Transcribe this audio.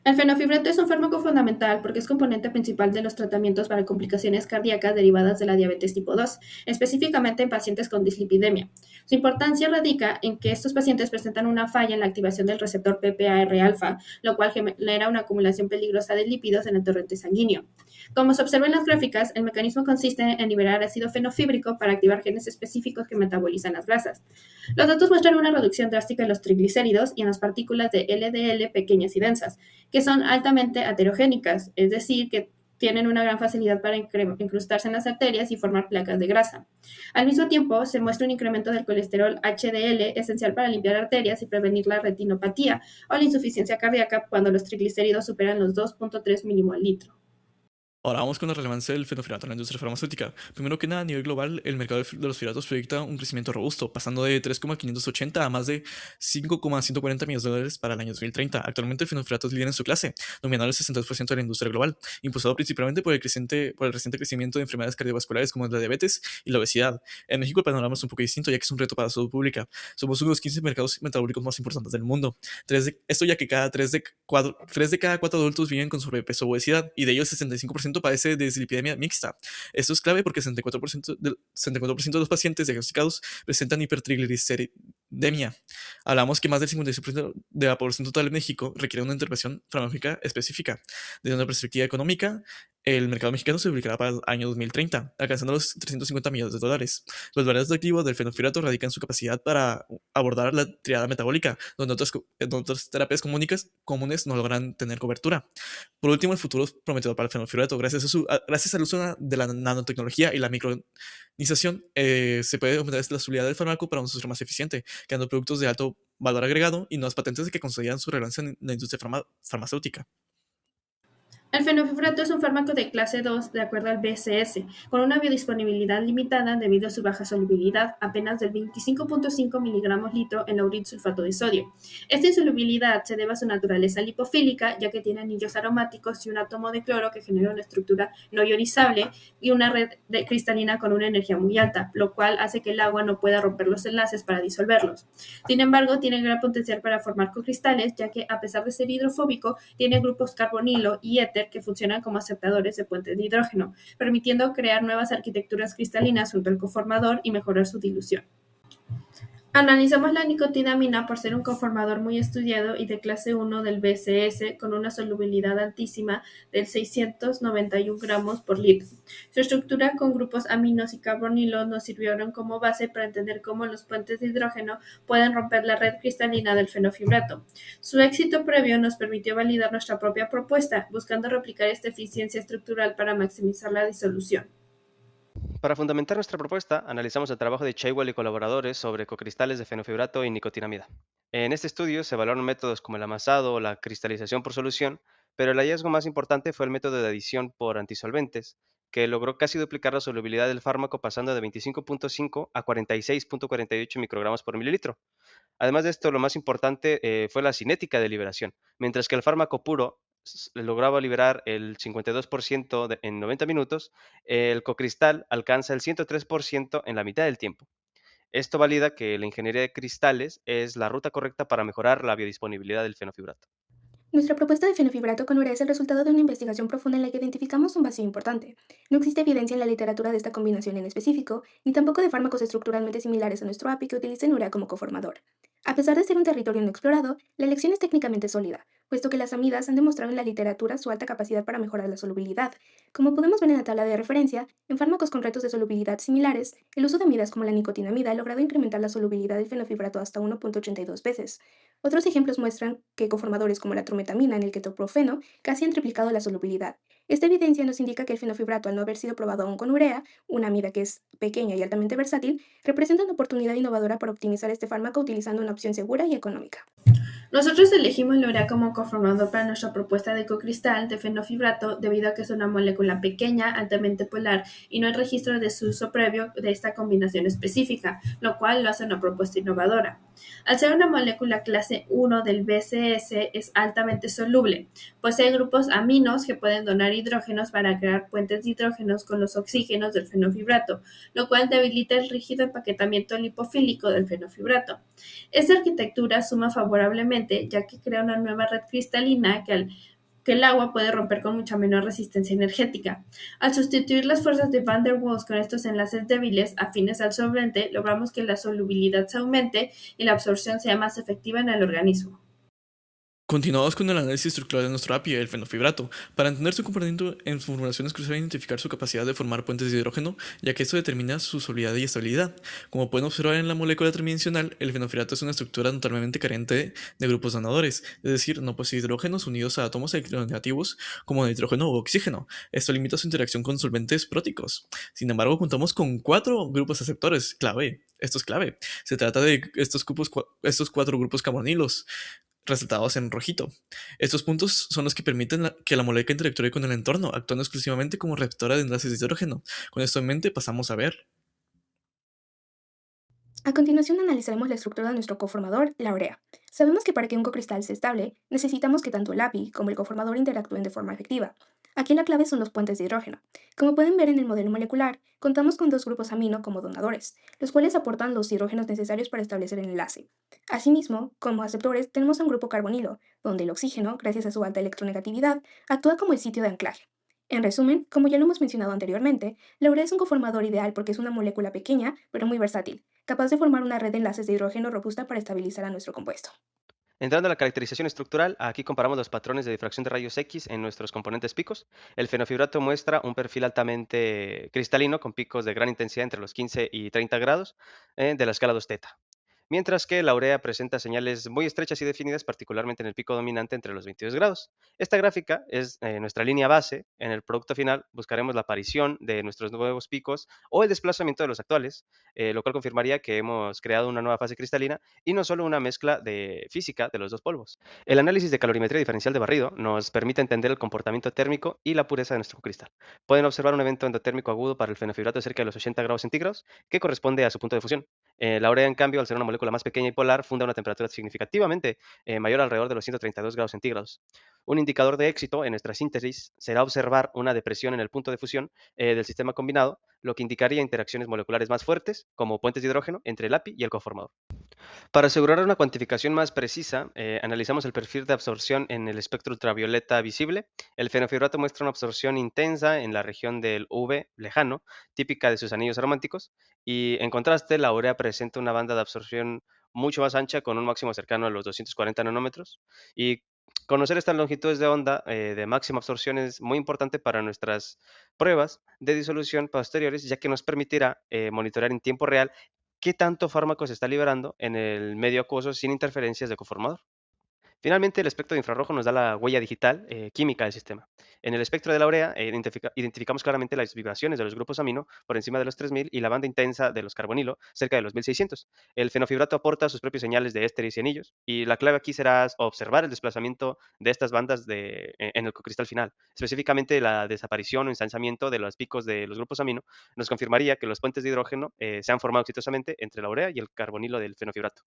El fenofibrato es un fármaco fundamental porque es componente principal de los tratamientos para complicaciones cardíacas derivadas de la diabetes tipo 2, específicamente en pacientes con dislipidemia. Su importancia radica en que estos pacientes presentan una falla en la activación del receptor PPAR-alfa, lo cual genera una acumulación peligrosa de lípidos en el torrente sanguíneo. Como se observa en las gráficas, el mecanismo consiste en liberar ácido fenofíbrico para activar genes específicos que metabolizan las grasas. Los datos muestran una reducción drástica en los triglicéridos y en las partículas de LDL pequeñas y densas, que son altamente aterogénicas, es decir, que tienen una gran facilidad para incrustarse en las arterias y formar placas de grasa. Al mismo tiempo, se muestra un incremento del colesterol HDL esencial para limpiar arterias y prevenir la retinopatía o la insuficiencia cardíaca cuando los triglicéridos superan los 2.3 milimol litro. Ahora vamos con la relevancia del fenofirato en la industria farmacéutica. Primero que nada, a nivel global, el mercado de los firatos proyecta un crecimiento robusto, pasando de 3,580 a más de 5,140 millones de dólares para el año 2030. Actualmente, el fenofirato es líder en su clase, dominando el 62% de la industria global, impulsado principalmente por el reciente crecimiento de enfermedades cardiovasculares como la diabetes y la obesidad. En México el panorama es un poco distinto, ya que es un reto para la salud pública. Somos uno de los 15 mercados metabólicos más importantes del mundo. Esto ya que tres de cada 4 adultos viven con sobrepeso o obesidad, y de ellos el 65% padece de dislipidemia mixta. Esto es clave porque el 64% de los pacientes diagnosticados presentan hipertrigliceridemia. Hablamos que más del 56% de la población total en México requiere una intervención farmacológica específica. Desde una perspectiva económica, el mercado mexicano se ubicará para el año 2030, alcanzando los 350 millones de dólares. Los valores de activo del fenofirato radican en su capacidad para abordar la triada metabólica, donde otras terapias comunes no logran tener cobertura. Por último, el futuro es prometedor para el fenolfirato. Gracias al uso de la nanotecnología y la micronización, se puede aumentar la estabilidad del fármaco para un uso más eficiente, creando productos de alto valor agregado y nuevas patentes que consolidan su relevancia en la industria farmacéutica. El fenofibrato es un fármaco de clase 2 de acuerdo al BCS, con una biodisponibilidad limitada debido a su baja solubilidad, apenas del 25.5 miligramos litro en laurilsulfato de sodio. Esta insolubilidad se debe a su naturaleza lipofílica, ya que tiene anillos aromáticos y un átomo de cloro que genera una estructura no ionizable y una red cristalina con una energía muy alta, lo cual hace que el agua no pueda romper los enlaces para disolverlos. Sin embargo, tiene gran potencial para formar cocristales, ya que a pesar de ser hidrofóbico, tiene grupos carbonilo y éter que funcionan como aceptadores de puentes de hidrógeno, permitiendo crear nuevas arquitecturas cristalinas junto al coformador y mejorar su dilución. Analizamos la nicotinamina por ser un conformador muy estudiado y de clase 1 del BCS con una solubilidad altísima del 691 gramos por litro. Su estructura con grupos aminos y carbonilos nos sirvieron como base para entender cómo los puentes de hidrógeno pueden romper la red cristalina del fenofibrato. Su éxito previo nos permitió validar nuestra propia propuesta, buscando replicar esta eficiencia estructural para maximizar la disolución. Para fundamentar nuestra propuesta, analizamos el trabajo de Chaywell y colaboradores sobre cocristales de fenofibrato y nicotinamida. En este estudio se evaluaron métodos como el amasado o la cristalización por solución, pero el hallazgo más importante fue el método de adición por antisolventes, que logró casi duplicar la solubilidad del fármaco pasando de 25.5 a 46.48 microgramos por mililitro. Además de esto, lo más importante fue la cinética de liberación. Mientras que el fármaco puro lograba liberar el 52% en 90 minutos, el cocristal alcanza el 103% en la mitad del tiempo. Esto valida que la ingeniería de cristales es la ruta correcta para mejorar la biodisponibilidad del fenofibrato. Nuestra propuesta de fenofibrato con urea es el resultado de una investigación profunda en la que identificamos un vacío importante. No existe evidencia en la literatura de esta combinación en específico, ni tampoco de fármacos estructuralmente similares a nuestro API que utilicen urea como coformador. A pesar de ser un territorio no explorado, la elección es técnicamente sólida, puesto que las amidas han demostrado en la literatura su alta capacidad para mejorar la solubilidad. Como podemos ver en la tabla de referencia, en fármacos con retos de solubilidad similares, el uso de amidas como la nicotinamida ha logrado incrementar la solubilidad del fenofibrato hasta 1.82 veces. Otros ejemplos muestran que coformadores como la trometamina en el ketoprofeno casi han triplicado la solubilidad. Esta evidencia nos indica que el fenofibrato, al no haber sido probado aún con urea, una amida que es pequeña y altamente versátil, representa una oportunidad innovadora para optimizar este fármaco utilizando una opción segura y económica. Nosotros elegimos la urea como conformador para nuestra propuesta de cocristal de fenofibrato debido a que es una molécula pequeña, altamente polar y no hay registro de su uso previo de esta combinación específica, lo cual lo hace una propuesta innovadora. Al ser una molécula clase 1 del BCS es altamente soluble. Posee grupos aminos que pueden donar hidrógenos para crear puentes de hidrógenos con los oxígenos del fenofibrato, lo cual debilita el rígido empaquetamiento lipofílico del fenofibrato. Esta arquitectura suma favorablemente fácilmente, ya que crea una nueva red cristalina que el agua puede romper con mucha menor resistencia energética. Al sustituir las fuerzas de Van der Waals con estos enlaces débiles afines al solvente, logramos que la solubilidad se aumente y la absorción sea más efectiva en el organismo. Continuamos con el análisis estructural de nuestro API, el fenofibrato. Para entender su comportamiento en formulación es crucial identificar su capacidad de formar puentes de hidrógeno, ya que esto determina su solubilidad y estabilidad. Como pueden observar en la molécula tridimensional, el fenofibrato es una estructura totalmente carente de grupos donadores, es decir, no posee hidrógenos unidos a átomos electronegativos como nitrógeno u oxígeno. Esto limita su interacción con solventes próticos. Sin embargo, contamos con 4 grupos aceptores, clave. Esto es clave. Se trata de estos 4 grupos carbonilos, resaltados en rojito. Estos puntos son los que permiten que la molécula interactúe con el entorno, actuando exclusivamente como receptora de enlaces de hidrógeno. Con esto en mente, pasamos a ver. A continuación analizaremos la estructura de nuestro coformador, la urea. Sabemos que para que un cocristal sea estable, necesitamos que tanto el API como el coformador interactúen de forma efectiva. Aquí la clave son los puentes de hidrógeno. Como pueden ver en el modelo molecular, contamos con 2 grupos amino como donadores, los cuales aportan los hidrógenos necesarios para establecer el enlace. Asimismo, como aceptores tenemos un grupo carbonilo, donde el oxígeno, gracias a su alta electronegatividad, actúa como el sitio de anclaje. En resumen, como ya lo hemos mencionado anteriormente, la urea es un coformador ideal porque es una molécula pequeña, pero muy versátil, capaz de formar una red de enlaces de hidrógeno robusta para estabilizar a nuestro compuesto. Entrando a la caracterización estructural, aquí comparamos los patrones de difracción de rayos X en nuestros componentes picos. El fenofibrato muestra un perfil altamente cristalino con picos de gran intensidad entre los 15 y 30 grados de la escala 2 teta. Mientras que la urea presenta señales muy estrechas y definidas, particularmente en el pico dominante entre los 22 grados. Esta gráfica es nuestra línea base. En el producto final buscaremos la aparición de nuestros nuevos picos o el desplazamiento de los actuales, lo cual confirmaría que hemos creado una nueva fase cristalina y no solo una mezcla de física de los dos polvos. El análisis de calorimetría diferencial de barrido nos permite entender el comportamiento térmico y la pureza de nuestro cristal. Pueden observar un evento endotérmico agudo para el fenofibrato cerca de los 80 grados centígrados, que corresponde a su punto de fusión. La urea, en cambio, al ser una molécula más pequeña y polar, funda a una temperatura significativamente mayor, alrededor de los 132 grados centígrados. Un indicador de éxito en nuestra síntesis será observar una depresión en el punto de fusión del sistema combinado, lo que indicaría interacciones moleculares más fuertes, como puentes de hidrógeno, entre el API y el coformador. Para asegurar una cuantificación más precisa, analizamos el perfil de absorción en el espectro ultravioleta visible. El fenofibrato muestra una absorción intensa en la región del UV lejano, típica de sus anillos aromáticos, y en contraste, la urea presenta una banda de absorción mucho más ancha, con un máximo cercano a los 240 nanómetros. Y conocer estas longitudes de onda de máxima absorción es muy importante para nuestras pruebas de disolución posteriores, ya que nos permitirá monitorear en tiempo real qué tanto fármaco se está liberando en el medio acuoso sin interferencias de coformador. Finalmente, el espectro de infrarrojo nos da la huella digital química del sistema. En el espectro de la urea identificamos claramente las vibraciones de los grupos amino por encima de los 3000 y la banda intensa de los carbonilo cerca de los 1600. El fenofibrato aporta sus propios señales de ésteres y anillos, y la clave aquí será observar el desplazamiento de estas bandas en el cristal final. Específicamente, la desaparición o instanciamiento de los picos de los grupos amino nos confirmaría que los puentes de hidrógeno se han formado exitosamente entre la urea y el carbonilo del fenofibrato.